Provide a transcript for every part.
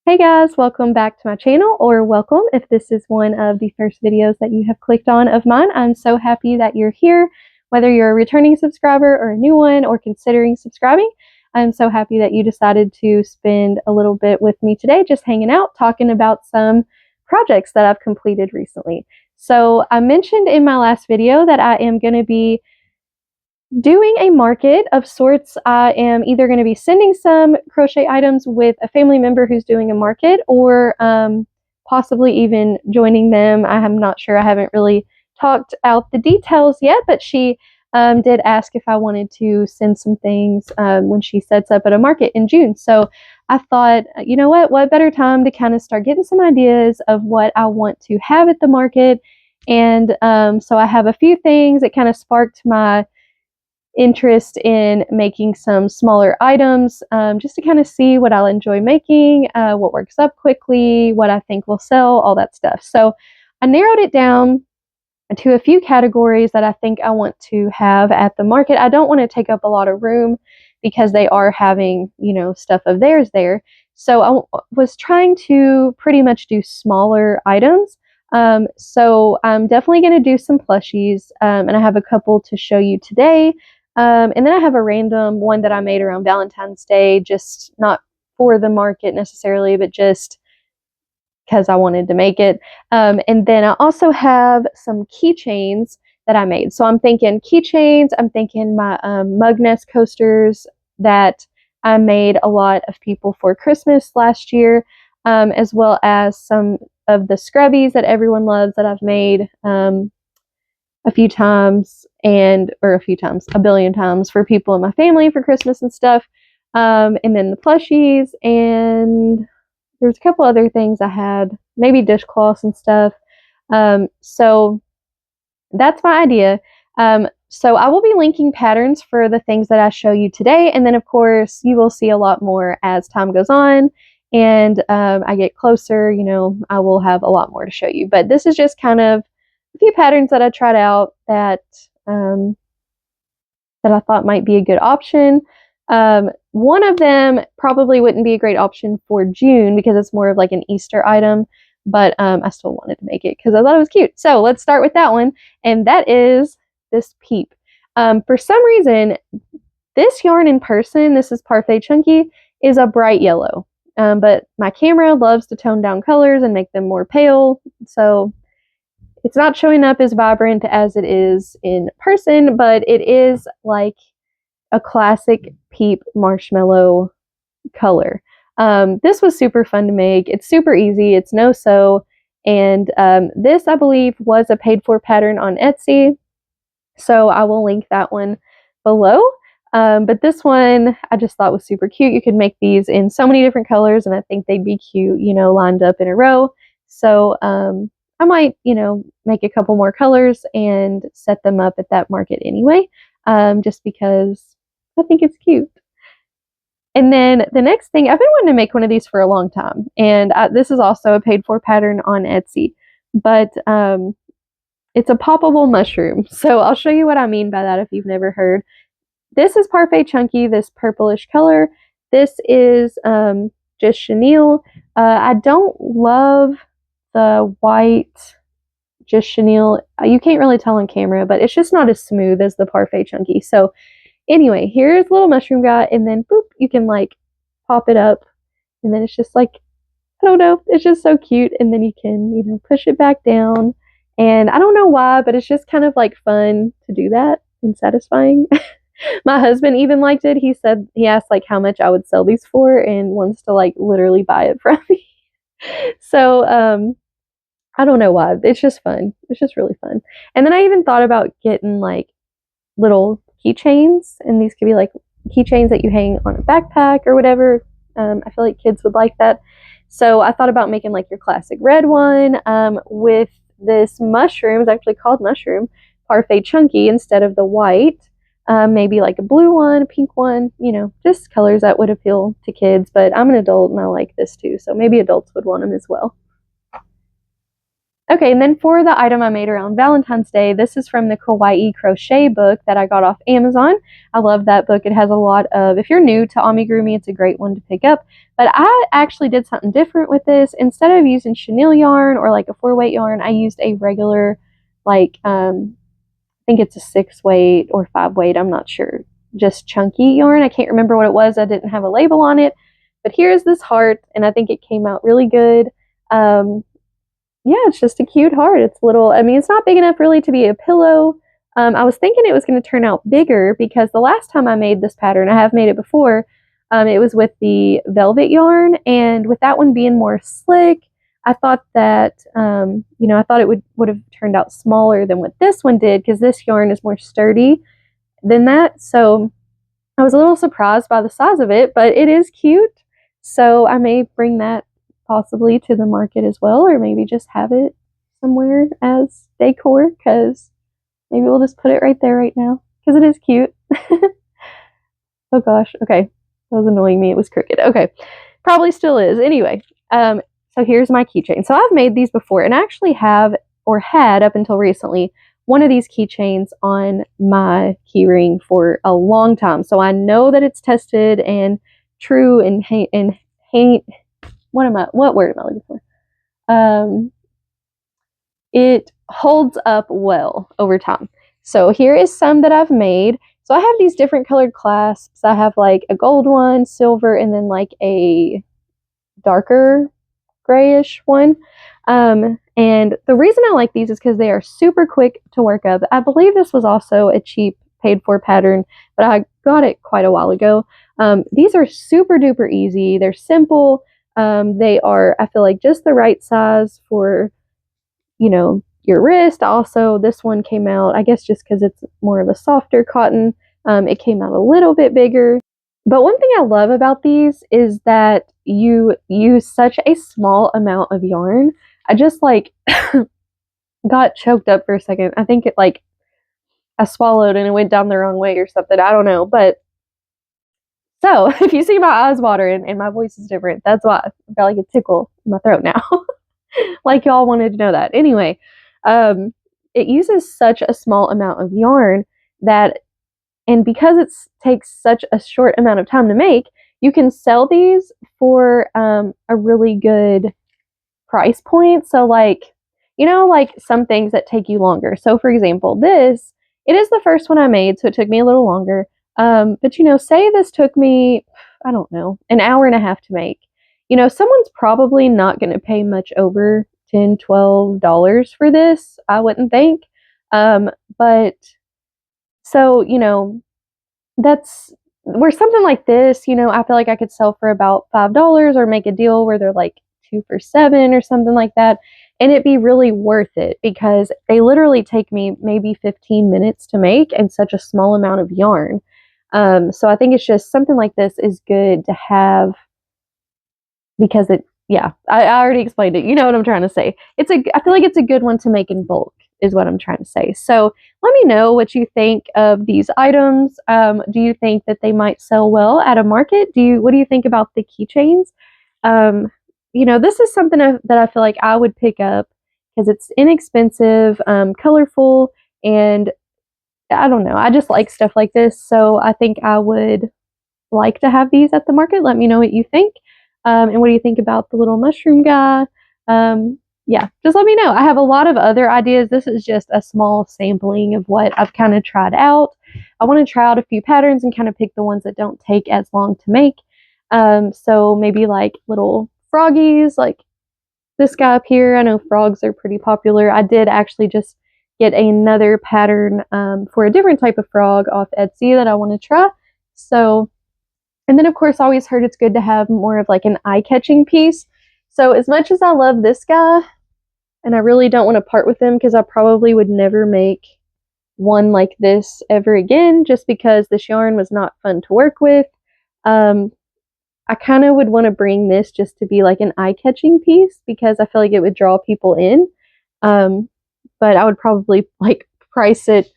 Hey guys, welcome back to my channel, or welcome if this is one of the first videos that you have clicked on of mine. I'm so happy that you're here, whether you're a returning subscriber or a new one or considering subscribing. I'm so happy that you decided to spend a little bit with me today just hanging out, talking about some projects that I've completed recently. So I mentioned in my last video that I am going to be doing a market of sorts. I am either going to be sending some crochet items with a family member who's doing a market, or possibly even joining them. I am not sure. I haven't really talked out the details yet, but she did ask if I wanted to send some things when she sets up at a market in June. So I thought, you know what better time to kind of start getting some ideas of what I want to have at the market. And so I have a few things that kind of sparked my interest in making some smaller items, just to kind of see what I'll enjoy making, what works up quickly, what I think will sell, all that stuff. So I narrowed it down to a few categories that I think I want to have at the market. I don't want to take up a lot of room because they are having, stuff of theirs there. So I was trying to pretty much do smaller items. So I'm definitely going to do some plushies, and I have a couple to show you today. And then I have a random one that I made around Valentine's Day, just not for the market necessarily, but just because I wanted to make it. And then I also have some keychains that I made. So I'm thinking keychains, I'm thinking my mug nest coasters that I made a lot of people for Christmas last year, as well as some of the scrubbies that everyone loves that I've made a billion times for people in my family for Christmas and stuff. And then the plushies, and there's a couple other things I had, maybe dishcloths and stuff. So that's my idea. So I will be linking patterns for the things that I show you today. And then of course you will see a lot more as time goes on and I get closer, I will have a lot more to show you. But this is just kind of a few patterns that I tried out that I thought might be a good option. One of them probably wouldn't be a great option for June because it's more of like an Easter item, but I still wanted to make it because I thought it was cute. So let's start with that one, and that is this Peep. For some reason, this yarn in person, this is Parfait Chunky, is a bright yellow, but my camera loves to tone down colors and make them more pale, so it's not showing up as vibrant as it is in person, but it is like a classic Peep marshmallow color. This was super fun to make. It's super easy. It's no-sew. And this, I believe, was a paid-for pattern on Etsy. So I will link that one below. But this one I just thought was super cute. You could make these in so many different colors, and I think they'd be cute, lined up in a row. So I might, make a couple more colors and set them up at that market anyway, just because I think it's cute. And then the next thing, I've been wanting to make one of these for a long time, and this is also a paid-for pattern on Etsy, but it's a poppable mushroom. So I'll show you what I mean by that if you've never heard. This is Parfait Chunky, this purplish color. This is just chenille. I don't love the white just chenille. You can't really tell on camera, but it's just not as smooth as the Parfait Chunky. So anyway, here's a little mushroom guy, and then boop, you can like pop it up, and then it's just like, I don't know, it's just so cute. And then you can, push it back down, and I don't know why, but it's just kind of like fun to do that and satisfying. My husband even liked it. He asked like how much I would sell these for and wants to like literally buy it from me. So I don't know why. It's just fun. It's just really fun. And then I even thought about getting like little keychains, and these could be like keychains that you hang on a backpack or whatever. I feel like kids would like that. So I thought about making like your classic red one with this mushroom. It's actually called mushroom Parfait Chunky instead of the white. Maybe like a blue one, a pink one, just colors that would appeal to kids. But I'm an adult and I like this too, so maybe adults would want them as well. Okay, and then for the item I made around Valentine's Day, this is from the Kawaii Crochet book that I got off Amazon. I love that book. It has a lot of, if you're new to amigurumi, it's a great one to pick up. But I actually did something different with this. Instead of using chenille yarn or like a 4-weight yarn, I used a regular, like, I think it's a 6-weight or 5-weight, I'm not sure. Just chunky yarn. I can't remember what it was. I didn't have a label on it. But here's this heart, and I think it came out really good. Yeah, it's just a cute heart. It's little, I mean, it's not big enough really to be a pillow. I was thinking it was going to turn out bigger because the last time I made this pattern, I have made it before, it was with the velvet yarn, and with that one being more slick, I thought that, I thought it would have turned out smaller than what this one did because this yarn is more sturdy than that. So I was a little surprised by the size of it, but it is cute. So I may bring that possibly to the market as well, or maybe just have it somewhere as decor, because maybe we'll just put it right there right now because it is cute. Oh gosh, okay, that was annoying me. It was crooked. Okay, probably still is. Anyway, so here's my keychain. So I've made these before, and I actually have, or had up until recently, one of these keychains on my keyring for a long time. So I know that it's tested and true and what word am I looking for? It holds up well over time. So here is some that I've made. So I have these different colored clasps. I have like a gold one, silver, and then like a darker grayish one. And the reason I like these is because they are super quick to work up. I believe this was also a cheap paid for pattern, but I got it quite a while ago. These are super duper easy. They're simple. They are, I feel like, just the right size for, your wrist. Also, this one came out, I guess just because it's more of a softer cotton, it came out a little bit bigger. But one thing I love about these is that you use such a small amount of yarn. I just like got choked up for a second. I think it like I swallowed and it went down the wrong way or something. I don't know. But so if you see my eyes watering and my voice is different, that's why. I've got like a tickle in my throat now. Like y'all wanted to know that. Anyway, it uses such a small amount of yarn that, and because it takes such a short amount of time to make, you can sell these for a really good price point. So like, like some things that take you longer. So for example, it is the first one I made, so it took me a little longer. But say this took me, I don't know, an hour and a half to make. Someone's probably not going to pay much over $10, $12 for this, I wouldn't think. But so, that's where something like this, I feel like I could sell for about $5 or make a deal where they're like 2 for $7 or something like that. And it'd be really worth it because they literally take me maybe 15 minutes to make and such a small amount of yarn. So I think it's just something like this is good to have because I already explained it. You know what I'm trying to say. I feel like it's a good one to make in bulk is what I'm trying to say. So let me know what you think of these items. Do you think that they might sell well at a market? What do you think about the keychains? This is something that I feel like I would pick up because it's inexpensive, colorful, and I don't know. I just like stuff like this. So I think I would like to have these at the market. Let me know what you think. And what do you think about the little mushroom guy? Yeah, just let me know. I have a lot of other ideas. This is just a small sampling of what I've kind of tried out. I want to try out a few patterns and kind of pick the ones that don't take as long to make. So maybe like little froggies, like this guy up here. I know frogs are pretty popular. I did actually just get another pattern for a different type of frog off Etsy that I want to try. So, and then of course I always heard it's good to have more of like an eye-catching piece. So as much as I love this guy, and I really don't want to part with him because I probably would never make one like this ever again just because this yarn was not fun to work with. I kind of would want to bring this just to be like an eye-catching piece because I feel like it would draw people in. But I would probably like price it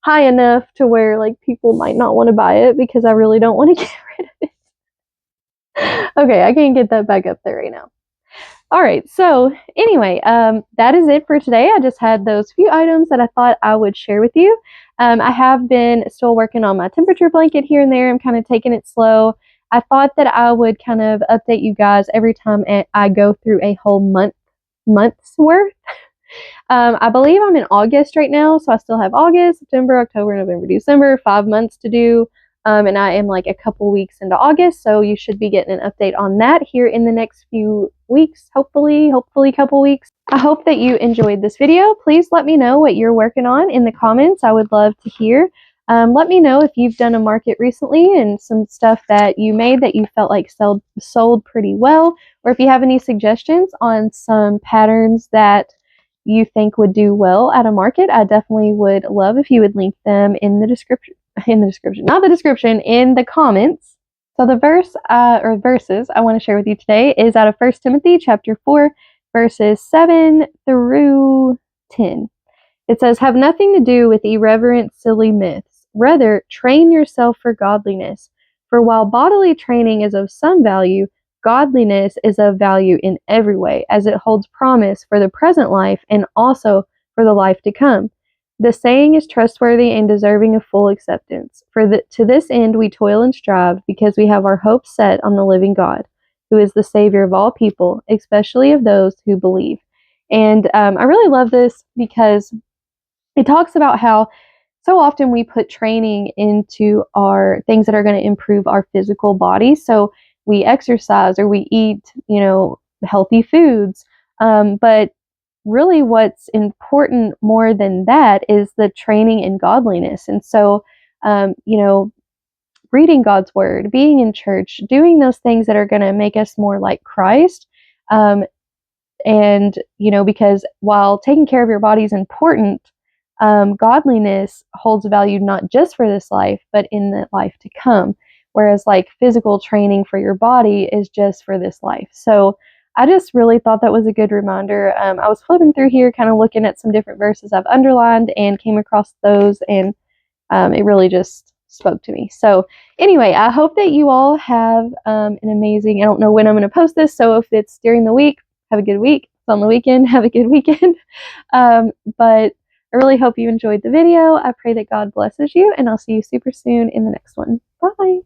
high enough to where like people might not want to buy it because I really don't want to get rid of it. Okay, I can't get that back up there right now. All right, so anyway, that is it for today. I just had those few items that I thought I would share with you. I have been still working on my temperature blanket here and there. I'm kind of taking it slow. I thought that I would kind of update you guys every time I go through a whole month's worth. I believe I'm in August right now, so I still have August, September, October, November, December, 5 months to do. And I am like a couple weeks into August, so you should be getting an update on that here in the next few weeks, hopefully couple weeks. I hope that you enjoyed this video. Please let me know what you're working on in the comments. I would love to hear. Let me know if you've done a market recently and some stuff that you made that you felt like sold pretty well, or if you have any suggestions on some patterns that you think would do well at a market. I definitely would love if you would link them in the description. Not the description, in the comments. So the verses I want to share with you today is out of 1 Timothy chapter 4, verses 7 through 10. It says, "Have nothing to do with irreverent, silly myths. Rather, train yourself for godliness. For while bodily training is of some value, godliness is of value in every way, as it holds promise for the present life and also for the life to come. The saying is trustworthy and deserving of full acceptance. To this end we toil and strive, because we have our hope set on the living God, who is the Savior of all people, especially of those who believe." And I really love this because it talks about how so often we put training into our things that are going to improve our physical body. So we exercise or we eat, healthy foods. But really what's important more than that is the training in godliness. And so, reading God's word, being in church, doing those things that are going to make us more like Christ. Because while taking care of your body is important, godliness holds value not just for this life, but in the life to come. Whereas like physical training for your body is just for this life. So I just really thought that was a good reminder. I was flipping through here, kind of looking at some different verses I've underlined and came across those, and it really just spoke to me. So anyway, I hope that you all have an amazing, I don't know when I'm going to post this, so if it's during the week, have a good week. If it's on the weekend, have a good weekend. But I really hope you enjoyed the video. I pray that God blesses you, and I'll see you super soon in the next one. Bye.